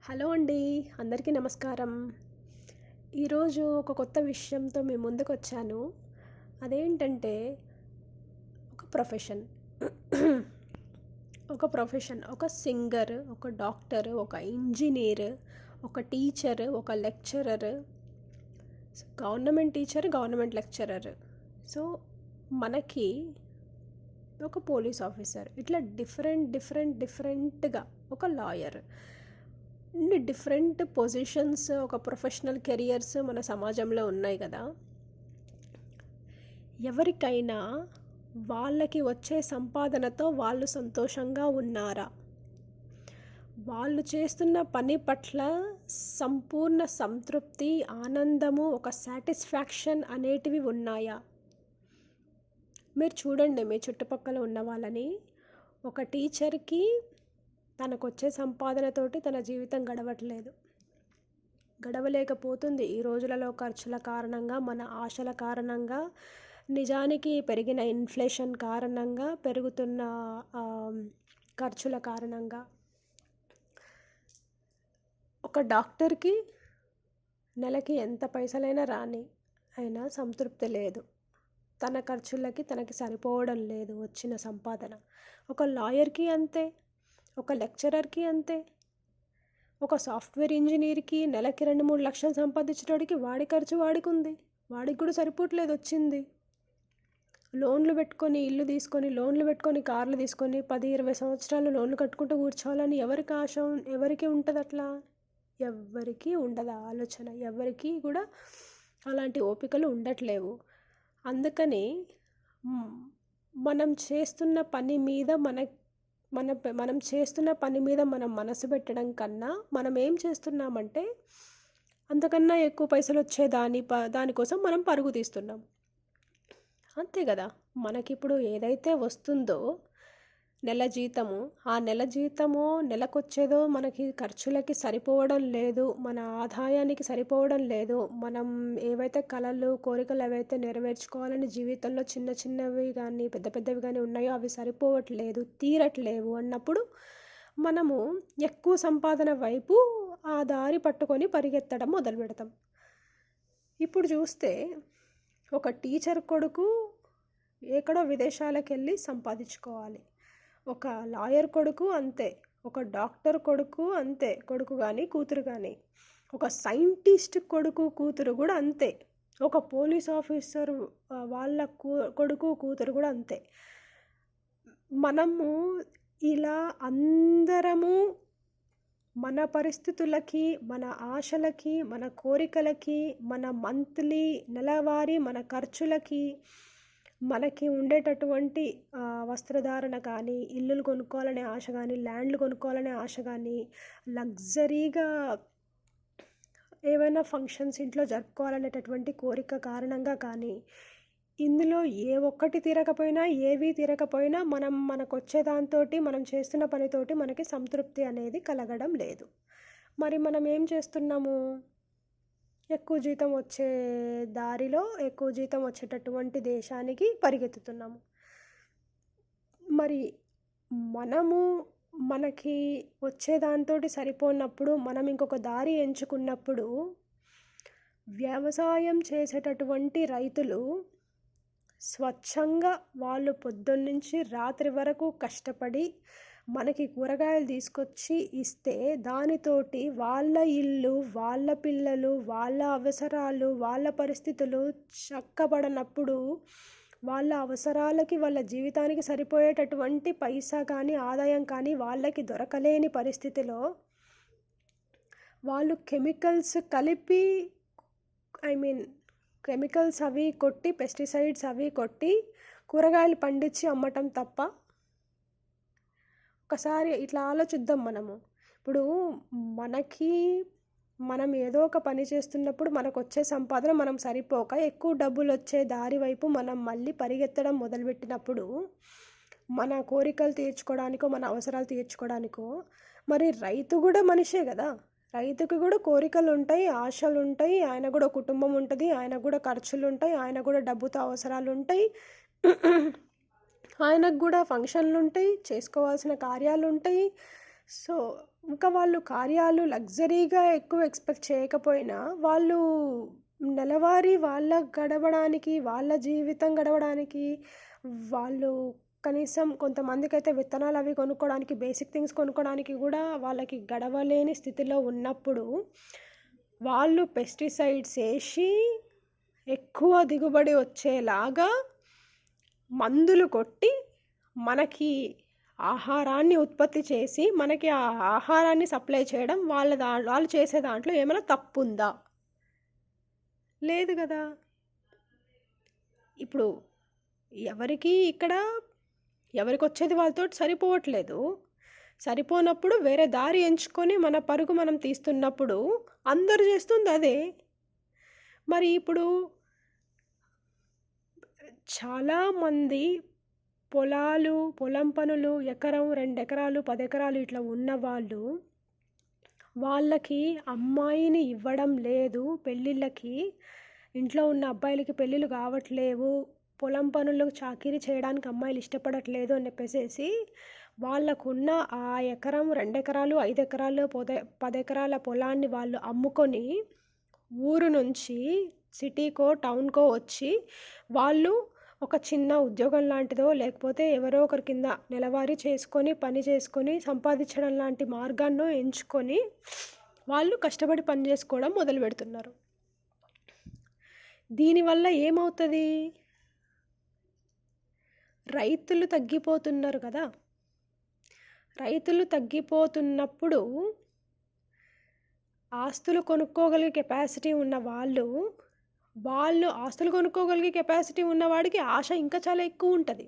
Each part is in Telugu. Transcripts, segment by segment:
హలో అండి. అందరికీ నమస్కారం. ఈరోజు ఒక కొత్త విషయంతో మీ ముందుకొచ్చాను. అదేంటంటే ఒక ప్రొఫెషన్. ఒక సింగర్, ఒక డాక్టర్, ఒక ఇంజినీర్, ఒక టీచర్, ఒక lecturer, government teacher, government lecturer. So, మనకి ఒక పోలీస్ ఆఫీసర్ ఇట్లా డిఫరెంట్‌గా ఒక లాయర్. ఇన్ని డిఫరెంట్ పొజిషన్స్, ఒక ప్రొఫెషనల్ కెరియర్స్ మన సమాజంలో ఉన్నాయి కదా! ఎవరికైనా వాళ్ళకి వచ్చే సంపాదనతో వాళ్ళు సంతోషంగా ఉన్నారా? వాళ్ళు చేస్తున్న పని పట్ల సంపూర్ణ సంతృప్తి, ఆనందము, ఒక సాటిస్ఫాక్షన్ అనేటివి ఉన్నాయా? మీరు చూడండి మీ చుట్టుపక్కల ఉన్న వాళ్ళని. ఒక టీచర్‌కి తనకొచ్చే సంపాదనతోటి తన జీవితం గడవలేకపోతుంది. ఈ రోజులలో ఖర్చుల కారణంగా, మన ఆశల కారణంగా, నిజానికి పెరిగిన ఇన్ఫ్లేషన్ కారణంగా, పెరుగుతున్న ఖర్చుల కారణంగా. ఒక డాక్టర్‌కి నెలకి ఎంత పైసలైనా రాని, అయినా సంతృప్తి లేదు. తన ఖర్చులకి తనకి సరిపోవడం లేదు వచ్చిన సంపాదన. ఒక లాయర్‌కి అంతే. ఒక లెక్చరర్‌కి అంతే. ఒక సాఫ్ట్‌వేర్ ఇంజినీర్‌కి నెలకి 2, 3 లక్షలు సంపాదించేటోడికి వాడి ఖర్చు వాడికుంది. వాడికి కూడా సరిపోవట్లేదు వచ్చింది. లోన్లు పెట్టుకొని, ఇల్లు తీసుకొని, లోన్లు పెట్టుకొని, కార్లు తీసుకొని 10, 20 సంవత్సరాలు లోన్లు కట్టుకుంటూ కూర్చోవాలని ఎవరికి ఉంటదట్లా? ఎవ్వరికీ ఉండదు ఆ ఆలోచన. ఎవ్వరికీ కూడా అలాంటి ఓపికలు ఉండట్లేవు. అందుకని హ్మ్, మనం చేస్తున్న పని మీద మనం మనసు పెట్టడం కన్నా, మనం ఏం చేస్తున్నామంటే అంతకన్నా ఎక్కువ పైసలొచ్చే దానికోసం మనం పరుగు తీస్తున్నాం. అంతే కదా! మనకిప్పుడు ఏదైతే వస్తుందో నెల జీతమో నెలకొచ్చేదో మనకి ఖర్చులకి సరిపోవడం లేదు. మన ఆదాయానికి సరిపోవడం లేదు. మనం ఏవైతే కలలు, కోరికలు ఏవైతే నెరవేర్చుకోవాలని జీవితంలో చిన్న చిన్నవి గానీ, పెద్ద పెద్దవి గానీ ఉన్నాయో అవి సరిపోవట్లేదు, తీరట్లేవు అన్నప్పుడు మనము ఎక్కువ సంపాదన వైపు ఆ దారి పట్టుకొని పరిగెత్తడం మొదలుపెడతాం. ఇప్పుడు చూస్తే ఒక టీచర్ కొడుకు ఎక్కడో విదేశాలకెళ్ళి సంపాదించుకోవాలి. ఒక లాయర్ కొడుకు అంతే. ఒక డాక్టర్ కొడుకు అంతే. కొడుకు కానీ కూతురు కానీ. ఒక సైంటిస్ట్ కొడుకు కూతురు కూడా అంతే. ఒక పోలీస్ ఆఫీసర్ వాళ్ళ కొడుకు కూతురు కూడా అంతే. మనము ఇలా అందరము మన పరిస్థితులకి, మన ఆశలకి, మన కోరికలకి, మన మంత్లీ నెలవారీ మన ఖర్చులకి, మనకి ఉండేటటువంటి వస్త్రధారణ కానీ, ఇల్లులు కొనుక్కోవాలనే ఆశ కానీ, ల్యాండ్లు కొనుక్కోవాలనే ఆశ కానీ, లగ్జరీగా ఏవైనా ఫంక్షన్స్ ఇంట్లో జరుపుకోవాలనేటటువంటి కోరిక కారణంగా కానీ, ఇందులో ఏవీ తీరకపోయినా మనకొచ్చే దాంతోటి, మనం చేస్తున్న పనితోటి మనకి సంతృప్తి అనేది కలగడం లేదు. మరి మనం ఏం చేస్తున్నాము? ఎక్కువ జీతం వచ్చే దారిలో, ఎక్కువ జీతం వచ్చేటటువంటి దేశానికి పరిగెత్తుతున్నాము. మరి మనకి వచ్చే దాంతోటి సరిపోనప్పుడు, మనం ఇంకొక దారి ఎంచుకున్నప్పుడు, వ్యవసాయం చేసేటటువంటి రైతులు స్వచ్ఛంగా వాళ్ళు పొద్దున్నుంచి రాత్రి వరకు కష్టపడి మనకి కూరగాయలు తీసుకొచ్చి ఇస్తే, దానితోటి వాళ్ళ ఇల్లు, వాళ్ళ పిల్లలు, వాళ్ళ అవసరాలు, వాళ్ళ పరిస్థితులు చక్కబడనప్పుడు, వాళ్ళ అవసరాలకి, వాళ్ళ జీవితానికి సరిపోయేటటువంటి పైసా కానీ, ఆదాయం కానీ వాళ్ళకి దొరకలేని పరిస్థితిలో వాళ్ళు కెమికల్స్ కలిపి కెమికల్స్ అవి కొట్టి, పెస్టిసైడ్స్ అవి కొట్టి కూరగాయలు పండించి అమ్మటం తప్ప. ఒకసారి ఇట్లా ఆలోచిద్దాం మనము. ఇప్పుడు మనం ఏదో ఒక పని చేస్తున్నప్పుడు మనకొచ్చే సంపాదన మనం సరిపోక ఎక్కువ డబ్బులు వచ్చే దారి వైపు మనం మళ్ళీ పరిగెత్తడం మొదలుపెట్టినప్పుడు, మన కోరికలు తీర్చుకోవడానికో, మన అవసరాలు తీర్చుకోవడానికో, మరి రైతు కూడా మనిషే కదా! రైతుకి కూడా కోరికలు ఉంటాయి, ఆశలు ఉంటాయి. ఆయన కూడా కుటుంబం ఉంటుంది, ఆయనకు కూడా ఖర్చులు ఉంటాయి, ఆయనకు కూడా డబ్బుతో అవసరాలు ఉంటాయి, ఆయనకు కూడా ఫంక్షన్లు ఉంటాయి, చేసుకోవాల్సిన కార్యాలు ఉంటాయి. సో ఇంకా వాళ్ళు కార్యాలు లగ్జరీగా ఎక్కువ ఎక్స్పెక్ట్ చేయకపోయినా వాళ్ళు నెలవారీ వాళ్ళ గడవడానికి, వాళ్ళ జీవితం గడవడానికి, వాళ్ళు కనీసం కొంతమందికైతే విత్తనాలు అవి కొనుక్కోవడానికి, బేసిక్ థింగ్స్ కొనుక్కోవడానికి కూడా వాళ్ళకి గడవలేని స్థితిలో ఉన్నప్పుడు వాళ్ళు పెస్టిసైడ్స్ వేసి ఎక్కువ దిగుబడి వచ్చేలాగా మందులు కొట్టి మనకి ఆహారాన్ని ఉత్పత్తి చేసి మనకి ఆ ఆహారాన్ని సప్లై చేయడం వాళ్ళు చేసే దాంట్లో ఏమైనా తప్పు ఉందా? లేదు కదా. ఇప్పుడు ఎవరికి ఇక్కడ ఎవరికి వచ్చేది వాళ్ళతో సరిపోవట్లేదు. సరిపోనప్పుడు వేరే దారి ఎంచుకొని మన పరుగు మనం తీస్తున్నప్పుడు అందరూ చేస్తుంది అదే. మరి ఇప్పుడు చాలామంది పొలం పనులు ఎకరం 2 ఎకరాలు 10 ఎకరాలు ఇట్లా ఉన్నవాళ్ళు వాళ్ళకి అమ్మాయిని ఇవ్వడం లేదు పెళ్ళిళ్ళకి. ఇంట్లో ఉన్న అబ్బాయిలకి పెళ్ళిళ్ళు కావట్లేవు, పొలం పనులకు చాకిరీ చేయడానికి అమ్మాయిలు ఇష్టపడట్లేదు అని చెప్పేసి వాళ్ళకున్న ఆ ఎకరం 2 ఎకరాలు 5 ఎకరాలు 10 ఎకరాల పొలాన్ని వాళ్ళు అమ్ముకొని ఊరు నుంచి సిటీకో టౌన్కో వచ్చి వాళ్ళు ఒక చిన్న ఉద్యోగం లాంటిదో లేకపోతే ఎవరో ఒకరి కింద నెలవారీ చేసుకొని పని చేసుకొని సంపాదించడం లాంటి మార్గాన్నో ఎంచుకొని వాళ్ళు కష్టపడి పని చేసుకోవడం మొదలు పెడుతున్నారు. దీనివల్ల ఏమవుతుంది? రైతులు తగ్గిపోతున్నారు కదా. రైతులు తగ్గిపోతున్నప్పుడు ఆస్తులు కొనుక్కోగలిగే కెపాసిటీ ఉన్న వాళ్ళు ఆస్తులు కొనుక్కోగలిగే కెపాసిటీ ఉన్నవాడికి ఆశ ఇంకా చాలా ఎక్కువ ఉంటుంది.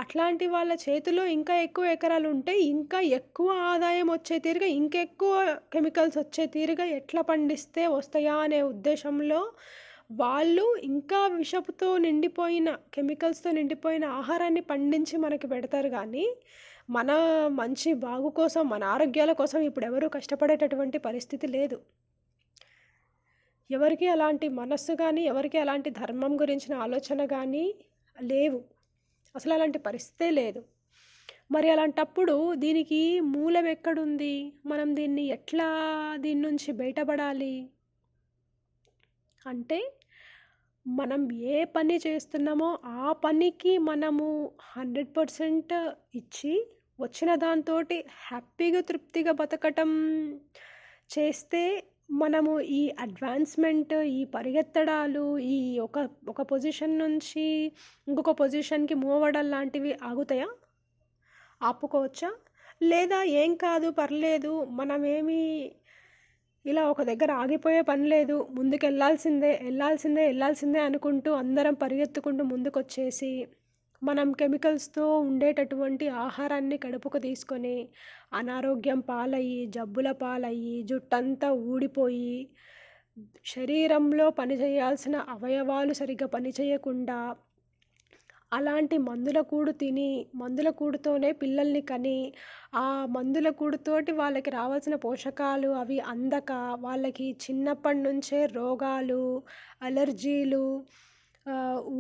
అట్లాంటి వాళ్ళ చేతిలో ఇంకా ఎక్కువ ఎకరాలు ఉంటే ఇంకా ఎక్కువ ఆదాయం వచ్చే తీరుగా ఇంకెక్కువ కెమికల్స్ వచ్చే తీరుగా ఎట్లా పండిస్తే వస్తాయా అనే ఉద్దేశంలో వాళ్ళు ఇంకా విషపుతో నిండిపోయిన కెమికల్స్తో నిండిపోయిన ఆహారాన్ని పండించి మనకి పెడతారు. కానీ మన మంచి బాగు కోసం మన ఆరోగ్యాల కోసం ఇప్పుడు ఎవరూ కష్టపడేటటువంటి పరిస్థితి లేదు. ఎవరికి అలాంటి మనస్సు కానీ ఎవరికి అలాంటి ధర్మం గురించిన ఆలోచన కానీ లేవు. అసలు అలాంటి పరిస్థితే లేదు. మరి అలాంటప్పుడు దీనికి మూలం ఎక్కడుంది? మనం దీని నుంచి బయటపడాలి అంటే మనం ఏ పని చేస్తున్నామో ఆ పనికి మనము 100% ఇచ్చి వచ్చిన దాంతో హ్యాపీగా తృప్తిగా బతకటం చేస్తే మనము ఈ అడ్వాన్స్మెంట్, ఈ పరిగెత్తడాలు, ఈ ఒక పొజిషన్ నుంచి ఇంకొక పొజిషన్కి మూవ్ అవ్వడం లాంటివి ఆగుతాయా? ఆపుకోవచ్చా? లేదా ఏం కాదు పర్లేదు, మనమేమి ఇలా ఒక దగ్గర ఆగిపోయే పని లేదు, ముందుకు వెళ్ళాల్సిందే అనుకుంటూ అందరం పరిగెత్తుకుంటూ ముందుకొచ్చేసి మనం కెమికల్స్తో ఉండేటటువంటి ఆహారాన్ని కడుపుకు తీసుకొని అనారోగ్యం పాలయ్యి, జబ్బుల పాలయ్యి, జుట్టంతా ఊడిపోయి, శరీరంలో పనిచేయాల్సిన అవయవాలు సరిగ్గా పనిచేయకుండా అలాంటి మందుల కూడు తిని మందుల కూడుతోనే పిల్లల్ని కని ఆ మందుల కూడుతోటి వాళ్ళకి రావాల్సిన పోషకాలు అవి అందక వాళ్ళకి చిన్నప్పటి నుంచే రోగాలు, అలర్జీలు,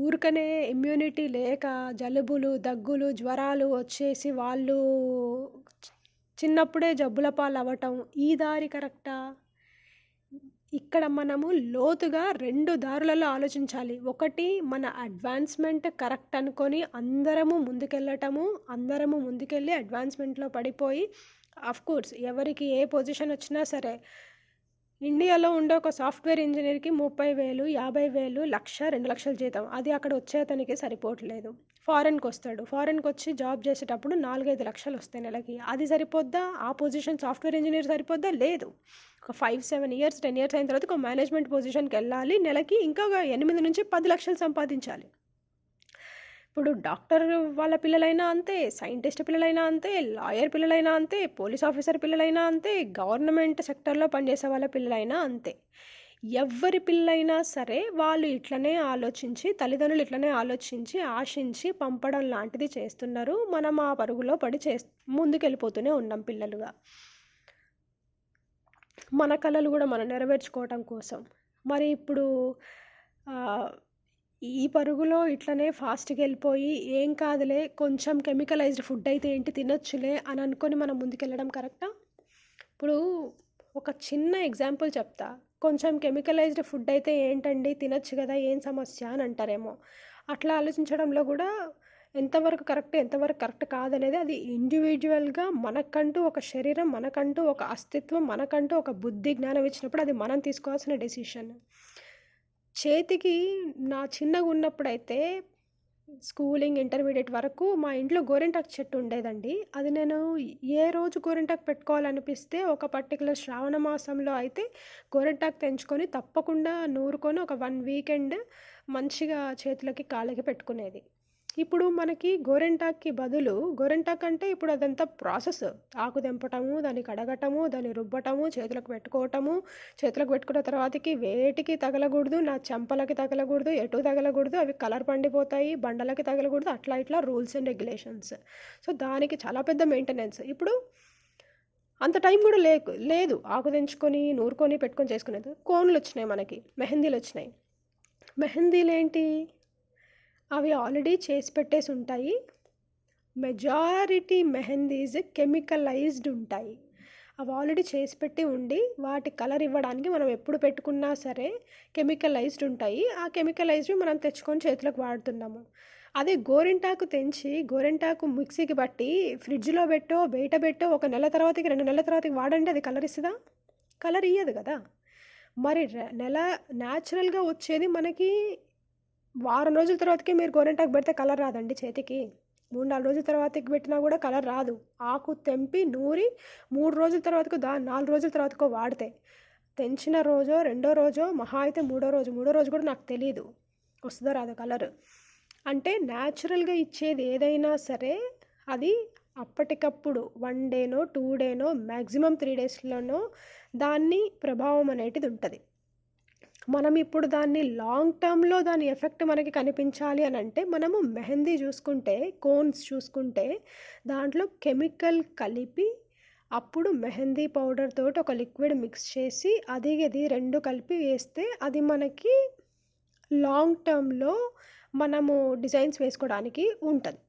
ఊరికనే ఇమ్యూనిటీ లేక జలుబులు, దగ్గులు, జ్వరాలు వచ్చేసి వాళ్ళు చిన్నప్పుడే జబ్బుల పాలు అవ్వటం. ఈ దారి కరెక్టా? ఇక్కడ మనము లోతుగా 2 దారులలో ఆలోచించాలి. ఒకటి, మన అడ్వాన్స్మెంట్ కరెక్ట్ అనుకొని అందరము ముందుకెళ్ళి అడ్వాన్స్మెంట్లో పడిపోయి కోర్స్ ఎవరికి ఏ పొజిషన్ వచ్చినా సరే ఇండియాలో ఉండే ఒక సాఫ్ట్వేర్ ఇంజనీర్కి 30,000, 50,000, 1,00,000, 2,00,000 జీతం. అది అక్కడ వచ్చే అతనికి సరిపోవట్లేదు. ఫారెన్కి వస్తాడు, ఫారెన్కి వచ్చి జాబ్ చేసేటప్పుడు 4-5 లక్షలు వస్తాయి నెలకి. అది సరిపోద్దా? ఆ పొజిషన్ సాఫ్ట్వేర్ ఇంజనీర్ సరిపోద్దా? లేదు. ఒక 5-7 ఇయర్స్ 10 ఇయర్స్ అయిన తర్వాత ఒక మేనేజ్మెంట్ పొజిషన్కి వెళ్ళాలి, నెలకి ఇంకా 8-10 లక్షలు సంపాదించాలి. ఇప్పుడు డాక్టర్ వాళ్ళ పిల్లలైనా అంతే, సైంటిస్ట్ పిల్లలైనా అంతే, లాయర్ పిల్లలైనా అంతే, పోలీస్ ఆఫీసర్ పిల్లలైనా అంతే, గవర్నమెంట్ సెక్టర్లో పనిచేసే వాళ్ళ పిల్లలైనా అంతే. ఎవరి పిల్లలైనా సరే వాళ్ళు ఇట్లనే ఆలోచించి, తల్లిదండ్రులు ఇట్లనే ఆలోచించి ఆశించి పంపడం లాంటిది చేస్తున్నారు. మనం ఆ పరుగులో పడి ముందుకెళ్ళిపోతూనే ఉన్నాం పిల్లలుగా. మన కళలు కూడా మనం నెరవేర్చుకోవటం కోసం. మరి ఇప్పుడు ఈ పరుగులో ఇట్లనే ఫాస్ట్గా వెళ్ళిపోయి ఏం కాదులే కొంచెం కెమికలైజ్డ్ ఫుడ్ అయితే ఏంటి తినొచ్చులే అని అనుకొని మనం ముందుకెళ్ళడం కరెక్టా? ఇప్పుడు ఒక చిన్న ఎగ్జాంపుల్ చెప్తా. కొంచెం కెమికలైజ్డ్ ఫుడ్ అయితే ఏంటండి తినొచ్చు గదా! ఏం సమస్య అని అంటారేమో. అట్లా ఆలోచించడంలో గూడా ఎంతవరకు కరెక్ట్, ఎంతవరకు కరెక్ట్ కాదనేది అది ఇండివిడ్యువల్‌గా మనకంటూ ఒక శరీరం, మనకంటూ ఒక అస్తిత్వం, మనకంటూ ఒక బుద్ధి, జ్ఞానం ఇచ్చినప్పుడు అది మనం తీసుకోవాల్సిన డెసిషన్. చేతికి నా చిన్నగున్నప్పుడైతే స్కూలింగ్, ఇంటర్మీడియేట్ వరకు మా ఇంట్లో గోరింటాకు చెట్టు ఉండేదండి. అది నేను ఏ రోజు గోరింటాకు పెట్టుకోవాలనిపిస్తే ఒక పర్టిక్యులర్ శ్రావణ మాసంలో అయితే గోరింటాకు తెంచుకొని తప్పకుండా నూరుకొని ఒక 1 వీకెండ్ మంచిగా చేతులకి, కాళ్ళకి పెట్టుకునేది. ఇప్పుడు మనకి గోరింటాకుకి బదులు గోరింటాకు అంటే ఇప్పుడు అదంతా ప్రాసెస్. ఆకు తెంపటము, దాన్ని కడగటము, దాన్ని రుబ్బటము, చేతులకు పెట్టుకోవటము, చేతులకు పెట్టుకున్న తర్వాతకి వేటికి తగలకూడదు, నా చెంపలకి తగలకూడదు, ఎటు తగలకూడదు, అవి కలర్ పండిపోతాయి, బండలకి తగలకూడదు, అట్లా ఇట్లా రూల్స్ అండ్ రెగ్యులేషన్స్. సో, దానికి చాలా పెద్ద మెయింటెనెన్స్. ఇప్పుడు అంత టైం గూడా లేదు. ఆకు తెంచుకొని, నూరుకొని, పెట్టుకొని చేసుకునేది. కోన్‌లొచ్చినాయి మనకి. మెహందీలొచ్చినాయి. మెహందీలేంటి? అవి ఆల్రెడీ చేసి పెట్టేసుంటాయి. మెజారిటీ మెహందీస్ కెమికలైజ్డ్ ఉంటాయి. అవి ఆల్రెడీ చేసి పెట్టి ఉండి, వాటి కలర్ ఇవ్వడానికి మనం ఎప్పుడు పెట్టుకున్నా సరే కెమికలైజ్డ్ ఉంటాయి. ఆ కెమికలైజ్డ్‌వి మనం తెచ్చుకొని చేతులకు వాడుతున్నాము. అదే గోరింటాకు తెంచి, గోరింటాకు మిక్సీకి బట్టి ఫ్రిడ్జ్‌లో బెట్టో, బయట బెట్టో ఒక నెల తర్వాతకి, 2 నెలల తర్వాతకి వాడండి అది కలర్ ఇస్తదా? కలర్ ఇయ్యదు గదా! మరి నెల న్యాచురల్‌గా వచ్చేది మనకి వారం రోజుల తర్వాతకే మీరు గోరింటాకు పెడితే కలర్ రాదండి చేతికి. 3, 4 రోజుల తర్వాతకి పెట్టినా కూడా కలర్ రాదు. ఆకు తెంపి, నూరి 3 రోజుల తర్వాతకో 4 రోజుల తర్వాతకో వాడితే. తెంచిన రోజో, రెండో రోజో, మహా అయితే మూడో రోజు కూడా నాకు తెలీదు వస్తుందో రాదో కలర్. అంటే న్యాచురల్‌గా ఇచ్చేది ఏదైనా సరే అది అప్పటికప్పుడు 1 డేనో, 2 డేనో, మ్యాక్సిమం 3 డేస్‌లోనో దాన్ని ప్రభావం అనేటిది ఉంటది. మనం ఇప్పుడు దాన్ని లాంగ్ టర్మ్‌లో దాని ఎఫెక్ట్ మనకి కనిపించాలి అనంటే, మనము మెహందీ చూసుకుంటే, కోన్స్ చూసుకుంటే, దాంట్లో కెమికల్ కలిపి, అప్పుడు మెహందీ పౌడర్ తోటి ఒక లిక్విడ్ మిక్స్ చేసి, అది ఇది 2 కలిపి వేస్తే, అది మనకి లాంగ్ టర్మ్‌లో మనము డిజైన్స్ వేసుకోవడానికి ఉంటది.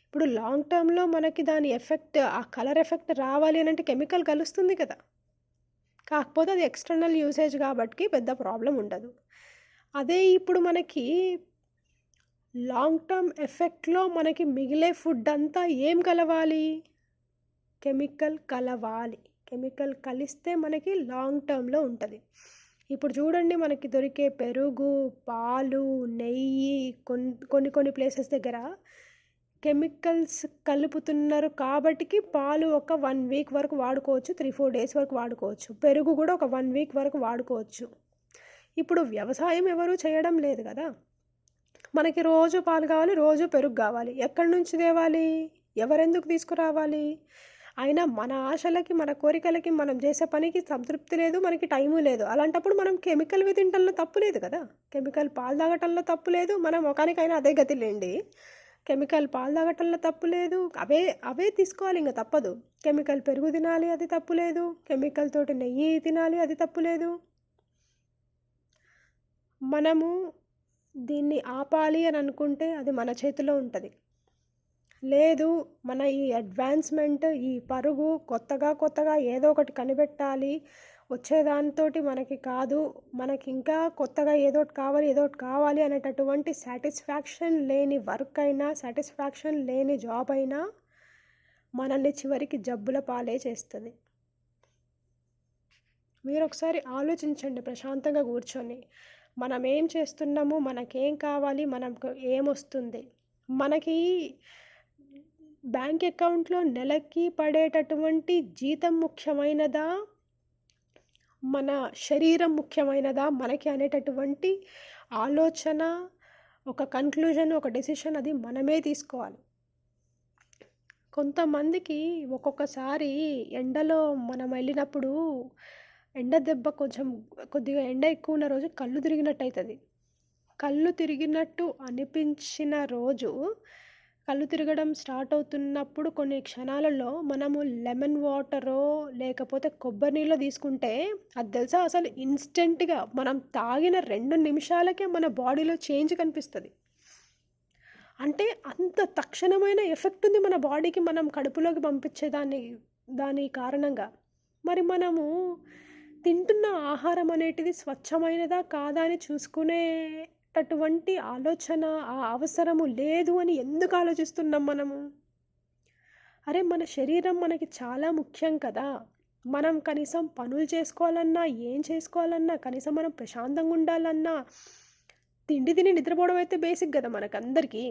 ఇప్పుడు లాంగ్ టర్మ్‌లో మనకి దాని ఎఫెక్ట్, ఆ కలర్ ఎఫెక్ట్ రావాలి అనంటే కెమికల్ కలుస్తుంది కదా! కాకపోతే అది ఎక్స్‌టర్నల్ యూసేజ్ గాబట్టికి పెద్ద ప్రాబ్లమ్ ఉండదు. అదే ఇప్పుడు మనకి లాంగ్ టర్మ్ ఎఫెక్ట్‌లో మనకి మిగిలే ఫుడ్ అంతా ఏం కలవాలి? కెమికల్ కలవాలి. కెమికల్ కలిస్తే మనకి లాంగ్ టర్మ్‌లో ఉంటది. ఇప్పుడు చూడండి మనకి దొరికే పెరుగు, పాలు, నెయ్యి కొన్ని కొన్ని ప్లేసెస్ దగ్గర కెమికల్స్ కలుపుతున్నారు కాబట్టికి పాలు ఒక 1 వీక్ వరకు వాడుకోవచ్చు. 3, 4 డేస్ వరకు వాడుకోవచ్చు. పెరుగు గూడా ఒక 1 వీక్ వరకు వాడుకోవచ్చు. ఇప్పుడు వ్యవసాయం ఎవరు చేయడం లేదు గదా! మనకి రోజు పాలు కావాలి, రోజు పెరుగు గావాలి. ఎక్కడి నుంచి తేవాలి? ఎవరెందుకు తీసుకురావాలి? అయినా మన ఆశలకి, మన కోరికలకి, మనం చేసే పనికి సంతృప్తి లేదు, మనకి టైము లేదు. అలాంటప్పుడు మనం కెమికల్‌వి తినటంలో తప్పు లేదు కదా! కెమికల్ పాలు తాగటంలో తప్పు లేదు. మన మొఖానికైనా అదే గతి లెండి. కెమికల్ పాలు తాగటంలో తప్పు లేదు. అవే తీసుకోవాలి, ఇంక తప్పదు. కెమికల్ పెరుగు తినాలి, అది తప్పు లేదు. కెమికల్ తోటి నెయ్యి తినాలి, అది తప్పు లేదు. మనము దీన్ని ఆపాలి అని అనుకుంటే అది మన చేతిలో ఉంటది. లేదు, మన ఈ అడ్వాన్స్‌మెంట్, ఈ పరుగు కొత్తగా ఏదో ఒకటి కనిపెట్టాలి, వచ్చేదానితోటి మనకి కాదు, మనకింకా కొత్తగా ఏదోటి కావాలి అనేటటువంటి సాటిస్ఫాక్షన్ లేని వర్క్ అయినా, సాటిస్ఫాక్షన్ లేని జాబ్ అయినా మనల్ని చివరికి జబ్బుల పాలే చేస్తది. మీరొకసారి ఆలోచించండి ప్రశాంతంగా కూర్చొని. మనం ఏం చేస్తున్నాము? మనకేం కావాలి? మనకు ఏమొస్తుంది? మనకి బ్యాంక్ అకౌంట్‌లో నెలకి పడేటటువంటి జీతం ముఖ్యమైనదా? మన శరీరం ముఖ్యమైనదా మనకి అనేటటువంటి ఆలోచన, ఒక కన్క్లూజన్, ఒక డెసిషన్ అది మనమే తీసుకోవాలి. కొంతమందికి ఒక్కొక్కసారి ఎండలో మనం వెళ్ళినప్పుడు ఎండ దెబ్బ కొద్దిగా ఎండ ఎక్కువ ఉన్న రోజు కళ్ళు తిరిగినట్టు అవుతుంది. కళ్ళు తిరిగినట్టు అనిపించిన రోజు, కళ్ళు తిరగడం స్టార్ట్ అవుతున్నప్పుడు కొన్ని క్షణాలలో మనము లెమన్ వాటరో లేకపోతే కొబ్బరి నీళ్ళో తీసుకుంటే అది తెలుసా అసలు ఇన్స్టెంట్‌గా మనం తాగిన 2 నిమిషాలకే మన బాడీలో చేంజ్ కనిపిస్తది. అంటే అంత తక్షణమైన ఎఫెక్ట్ ఉంది మన బాడీకి మనం కడుపులోకి పంపించే దాని కారణంగా. మరి మనము తింటున్న ఆహారం అనేటిది స్వచ్ఛమైనదా కాదా అని చూసుకునేటటువంటి ఆలోచన, ఆ అవసరము లేదు అని ఎందుకు ఆలోచిస్తున్నాం మనము? అరే మన శరీరం మనకి చాలా ముఖ్యం కదా! మనం కనీసం పనులు చేసుకోవాలన్నా, ఏం చేసుకోవాలన్నా, కనీసం మనం ప్రశాంతంగా ఉండాలన్నా, తిండి తిని నిద్రపోవడం అయితే బేసిక్ గదా మనకందరికీ.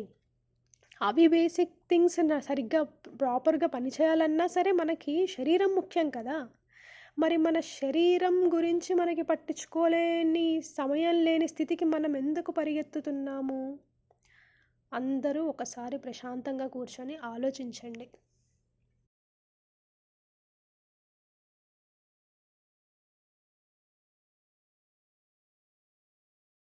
అవి బేసిక్ థింగ్స్ సరిగ్గా ప్రాపర్‌గా పనిచేయాలన్నా సరే మనకి శరీరం ముఖ్యం కదా! మరి మన శరీరం గురించి మనకి పట్టించుకోలేని సమయం లేని స్థితికి మనం ఎందుకు పరిగెత్తుతున్నాము? అందరూ ఒకసారి ప్రశాంతంగా కూర్చొని ఆలోచించండి.